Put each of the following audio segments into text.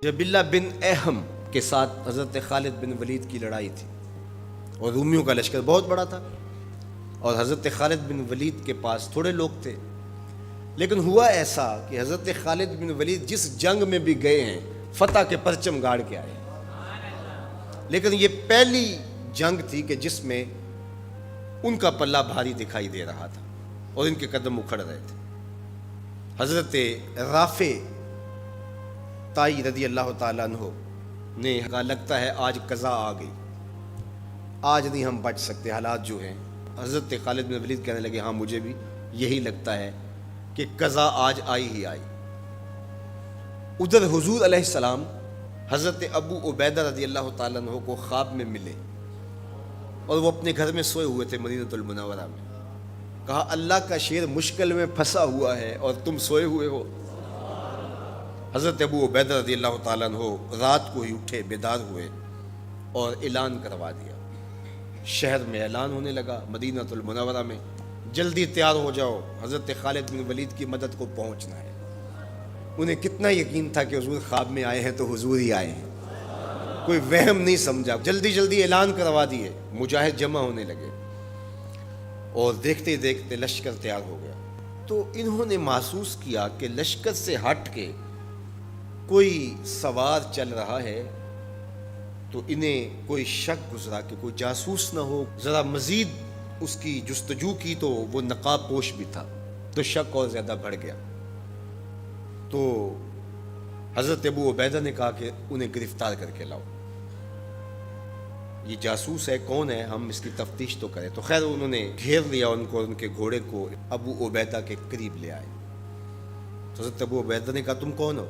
جب اللہ بن اہم کے ساتھ حضرت خالد بن ولید کی لڑائی تھی اور رومیوں کا لشکر بہت بڑا تھا اور حضرت خالد بن ولید کے پاس تھوڑے لوگ تھے، لیکن ہوا ایسا کہ حضرت خالد بن ولید جس جنگ میں بھی گئے ہیں فتح کے پرچم گاڑ کے آئے، لیکن یہ پہلی جنگ تھی کہ جس میں ان کا پلہ بھاری دکھائی دے رہا تھا اور ان کے قدم اکھڑ رہے تھے۔ حضرت رافع تائی رضی اللہ تعالیٰ عنہ نے کہا لگتا ہے آج قضا آ گئی، آج نہیں ہم بچ سکتے، حالات جو ہیں۔ حضرت خالد بن ولید کہنے لگے ہاں مجھے بھی یہی لگتا ہے کہ قضا آج آئی ہی آئی۔ ادھر حضور علیہ السلام حضرت ابو عبیدہ رضی اللہ تعالیٰ عنہ کو خواب میں ملے اور وہ اپنے گھر میں سوئے ہوئے تھے مدینہ المنورہ میں۔ کہا اللہ کا شیر مشکل میں پھنسا ہوا ہے اور تم سوئے ہوئے ہو۔ حضرت ابو عبیدہ رضی اللہ تعالیٰ عنہ رات کو ہی اٹھے، بیدار ہوئے اور اعلان کروا دیا۔ شہر میں اعلان ہونے لگا، مدینہ المنورہ میں، جلدی تیار ہو جاؤ، حضرت خالد بن ولید کی مدد کو پہنچنا ہے۔ انہیں کتنا یقین تھا کہ حضور خواب میں آئے ہیں تو حضور ہی آئے ہیں، کوئی وہم نہیں سمجھا، جلدی جلدی اعلان کروا دیے۔ مجاہد جمع ہونے لگے اور دیکھتے دیکھتے لشکر تیار ہو گیا۔ تو انہوں نے محسوس کیا کہ لشکر سے ہٹ کے کوئی سوار چل رہا ہے، تو انہیں کوئی شک گزرا کہ کوئی جاسوس نہ ہو۔ ذرا مزید اس کی جستجو کی تو وہ نقاب پوش بھی تھا، تو شک اور زیادہ بڑھ گیا۔ تو حضرت ابو عبیدہ نے کہا کہ انہیں گرفتار کر کے لاؤ، یہ جاسوس ہے، کون ہے، ہم اس کی تفتیش تو کریں۔ تو خیر انہوں نے گھیر لیا ان کو، ان کے گھوڑے کو ابو عبیدہ کے قریب لے آئے۔ تو حضرت ابو عبیدہ نے کہا تم کون ہو؟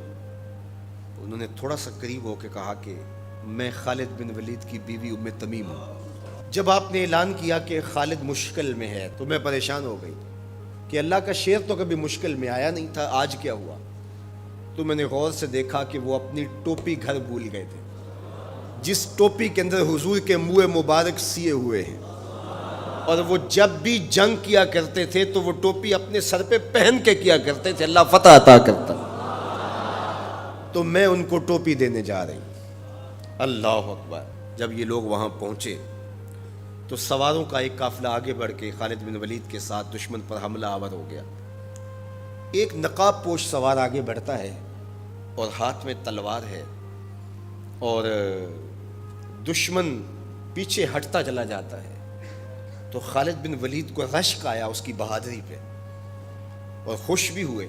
انہوں نے تھوڑا سا قریب ہو کے کہا کہ میں خالد بن ولید کی بیوی ام تمیم ہوں۔ جب آپ نے اعلان کیا کہ خالد مشکل میں ہے تو میں پریشان ہو گئی کہ اللہ کا شیر تو کبھی مشکل میں آیا نہیں تھا، آج کیا ہوا؟ تو میں نے غور سے دیکھا کہ وہ اپنی ٹوپی گھر بھول گئے تھے، جس ٹوپی کے اندر حضور کے منہ مبارک سیے ہوئے ہیں، اور وہ جب بھی جنگ کیا کرتے تھے تو وہ ٹوپی اپنے سر پہ پہن کے کیا کرتے تھے، اللہ فتح عطا کرتا۔ تو میں ان کو ٹوپی دینے جا رہی ہوں۔ اللہ اکبر۔ جب یہ لوگ وہاں پہنچے تو سواروں کا ایک قافلہ آگے بڑھ کے خالد بن ولید کے ساتھ دشمن پر حملہ آور ہو گیا۔ ایک نقاب پوش سوار آگے بڑھتا ہے اور ہاتھ میں تلوار ہے، اور دشمن پیچھے ہٹتا چلا جاتا ہے۔ تو خالد بن ولید کو رشک آیا اس کی بہادری پہ، اور خوش بھی ہوئے،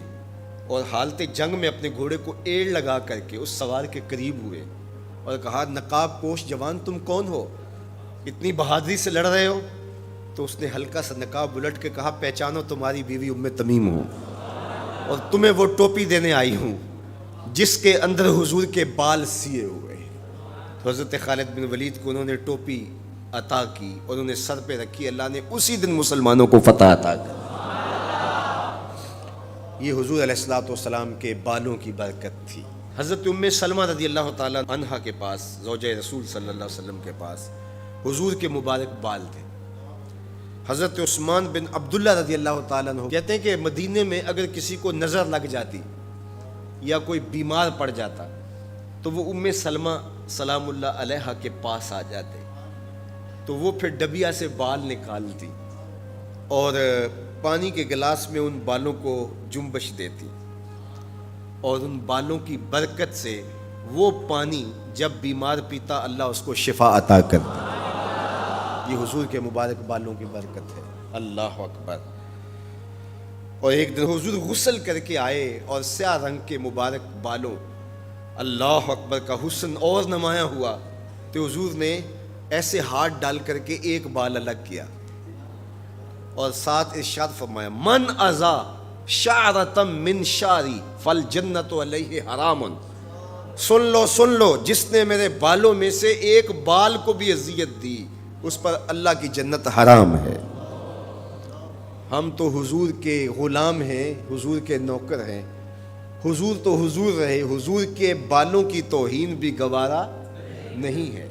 اور حالت جنگ میں اپنے گھوڑے کو ایڑ لگا کر کے اس سوار کے قریب ہوئے اور کہا نقاب پوش جوان تم کون ہو، اتنی بہادری سے لڑ رہے ہو؟ تو اس نے ہلکا سا نقاب الٹ کے کہا پہچانو تمہاری بیوی ام تمیم ہوں، اور تمہیں وہ ٹوپی دینے آئی ہوں جس کے اندر حضور کے بال سیے ہوئے ہیں۔ تو حضرت خالد بن ولید کو انہوں نے ٹوپی عطا کی اور انہیں سر پہ رکھی، اللہ نے اسی دن مسلمانوں کو فتح عطا کی۔ یہ حضور علیہ الصلوۃ والسلام کے بالوں کی برکت تھی۔ حضرت ام سلمہ رضی اللہ تعالیٰ عنہا کے پاس، زوجہ رسول صلی اللہ علیہ وسلم کے پاس حضور کے مبارک بال تھے۔ حضرت عثمان بن عبداللہ رضی اللہ تعالیٰ عنہ کہتے ہیں کہ مدینے میں اگر کسی کو نظر لگ جاتی یا کوئی بیمار پڑ جاتا تو وہ ام سلمہ سلام اللہ علیہا کے پاس آ جاتے، تو وہ پھر ڈبیا سے بال نکالتی اور پانی کے گلاس میں ان بالوں کو جنبش دیتی، اور ان بالوں کی برکت سے وہ پانی جب بیمار پیتا اللہ اس کو شفا عطا کرتا۔ یہ حضور کے مبارک بالوں کی برکت ہے۔ اللہ اکبر۔ اور ایک دن حضور غسل کر کے آئے اور سیاہ رنگ کے مبارک بالوں، اللہ اکبر، کا حسن اور نمایاں ہوا، تو حضور نے ایسے ہاتھ ڈال کر کے ایک بال الگ کیا اور ساتھ ارشاد فرمایا من ازا شعرتم من شعری فالجنت علیہ حرام۔ سن لو جس نے میرے بالوں میں سے ایک بال کو بھی اذیت دی اس پر اللہ کی جنت حرام ہے۔ ہم تو حضور کے غلام ہیں، حضور کے نوکر ہیں، حضور تو حضور رہے، حضور کے بالوں کی توہین بھی گوارا نہیں ہے۔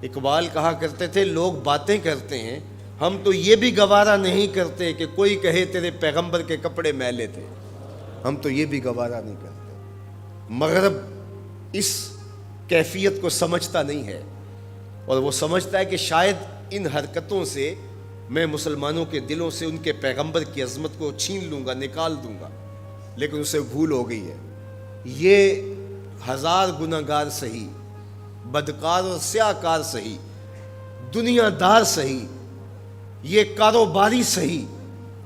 اقبال کہا کرتے تھے لوگ باتیں کرتے ہیں، ہم تو یہ بھی گوارا نہیں کرتے کہ کوئی کہے تیرے پیغمبر کے کپڑے میلے تھے، ہم تو یہ بھی گوارا نہیں کرتے۔ مغرب اس کیفیت کو سمجھتا نہیں ہے، اور وہ سمجھتا ہے کہ شاید ان حرکتوں سے میں مسلمانوں کے دلوں سے ان کے پیغمبر کی عظمت کو چھین لوں گا، نکال دوں گا، لیکن اسے بھول ہو گئی ہے۔ یہ 1000 گناہگار سہی، بدکار اور سیاہ کار سہی، دنیا دار سہی، یہ کاروباری سہی،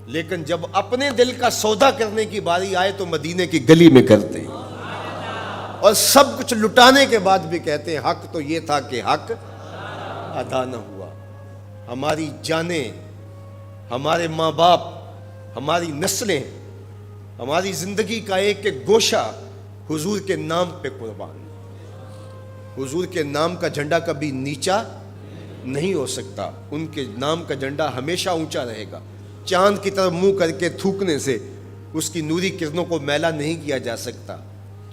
لیکن جب اپنے دل کا سودا کرنے کی باری آئے تو مدینے کی گلی میں کرتے ہیں، اور سب کچھ لٹانے کے بعد بھی کہتے ہیں حق تو یہ تھا کہ حق ادا نہ ہوا۔ ہماری جانیں، ہمارے ماں باپ، ہماری نسلیں، ہماری زندگی کا ایک ایک گوشہ حضور کے نام پہ قربان۔ حضور کے نام کا جھنڈا کبھی نیچا نہیں ہو سکتا، ان کے نام کا جھنڈا ہمیشہ اونچا رہے گا۔ چاند کی طرف منہ کر کے تھوکنے سے اس کی نوری کرنوں کو میلا نہیں کیا جا سکتا،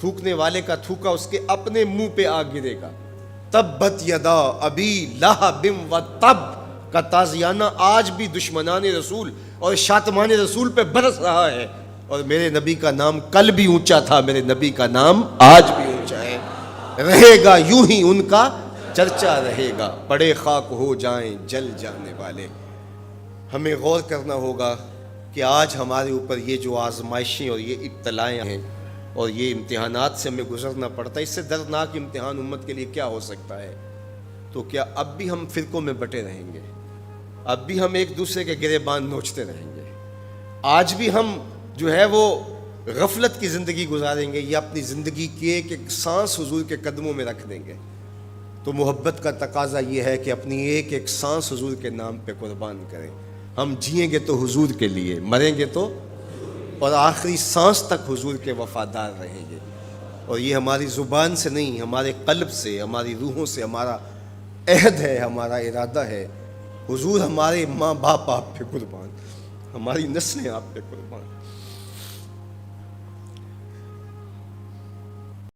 تھوکنے والے کا تھوکا اس کے اپنے منہ پہ آ گرے گا۔ تبت یدا ابی لہب و تب کا تازیانہ آج بھی دشمنان رسول اور شاتمان رسول پہ برس رہا ہے، اور میرے نبی کا نام کل بھی اونچا تھا، میرے نبی کا نام آج بھی اونچا ہے، رہے گا یوں ہی ان کا چرچا رہے گا، پڑے خاک ہو جائیں جل جانے والے۔ ہمیں غور کرنا ہوگا کہ آج ہمارے اوپر یہ جو آزمائشیں اور یہ ابتلائیں ہیں اور یہ امتحانات سے ہمیں گزرنا پڑتا ہے، اس سے دردناک امتحان امت کے لیے کیا ہو سکتا ہے؟ تو کیا اب بھی ہم فرقوں میں بٹے رہیں گے؟ اب بھی ہم ایک دوسرے کے گریبان نوچتے رہیں گے؟ آج بھی ہم جو ہے وہ غفلت کی زندگی گزاریں گے، یا اپنی زندگی کی ایک ایک سانس حضور کے قدموں میں رکھ دیں گے؟ تو محبت کا تقاضا یہ ہے کہ اپنی ایک ایک سانس حضور کے نام پہ قربان کریں۔ ہم جئیں گے تو حضور کے لیے، مریں گے تو، اور آخری سانس تک حضور کے وفادار رہیں گے۔ اور یہ ہماری زبان سے نہیں، ہمارے قلب سے، ہماری روحوں سے ہمارا عہد ہے، ہمارا ارادہ ہے۔ حضور ہمارے ماں باپ آپ پہ قربان، ہماری نسلیں آپ پہ قربان۔